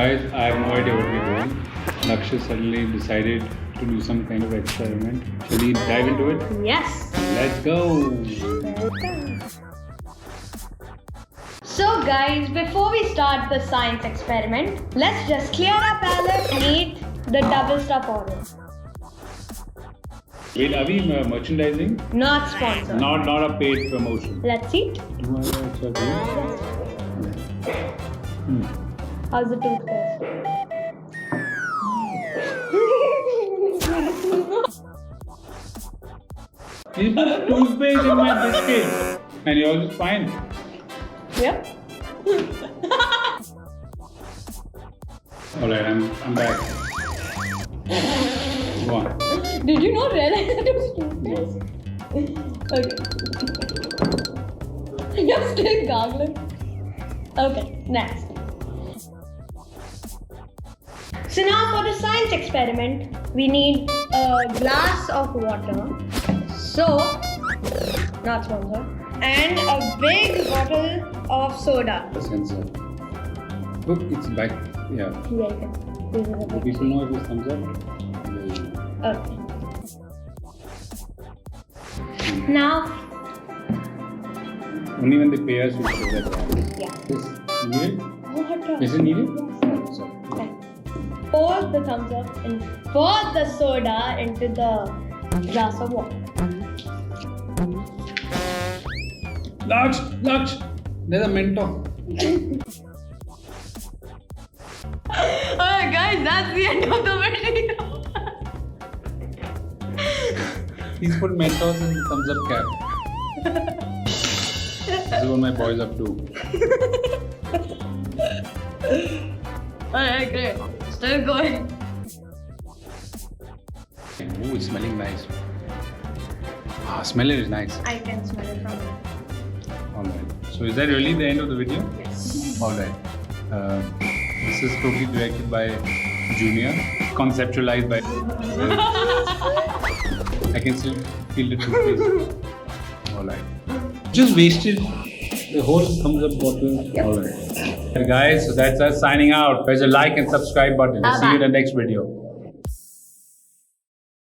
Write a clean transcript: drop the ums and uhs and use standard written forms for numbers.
Guys, I have no idea what we're doing. Lakshya suddenly decided to do some kind of experiment. Shall we dive into it? Yes. Let's go! So guys, before we start the science experiment, let's just clear our palate and eat the double stuff Oreo. Wait, are we merchandising? Not sponsored. Not a paid promotion. Let's eat. How's the toothpaste? You put toothpaste in my biscuit and yours is fine. Yep. Alright, I'm back. Go on. Did you not realize that it was toothpaste? Okay. You're still gargling. Okay, next. So now for the science experiment, we need a glass of water, soap, not sponsored, and a big bottle of soda. The sensor. Look, it's back. Yeah. Yeah, this is a Do big. people know if it's thumbs up? Okay. Now, Only when they pay us we show that. yeah. Is needed? Water. Is it needed? Yes. Oh, sorry. Okay. Pour the thumbs up and pour the soda into the glass of water. Laksh! There's a mentor. Alright guys, that's the end of the video. He's put Mentos in the thumbs up cap. This is what my boys up to. Alright, great. Still going. Ooh, it's smelling nice. Ah, smell it is nice. I can smell it from here. Alright. So is that really the end of the video? Yes. Alright. This is totally directed by Junior, conceptualized by. I can still feel the toothpaste. Alright. Just wasted the whole thumbs up bottle. Yep. Alright. Guys, so that's us signing out. Press the like and subscribe button. See you in the next video.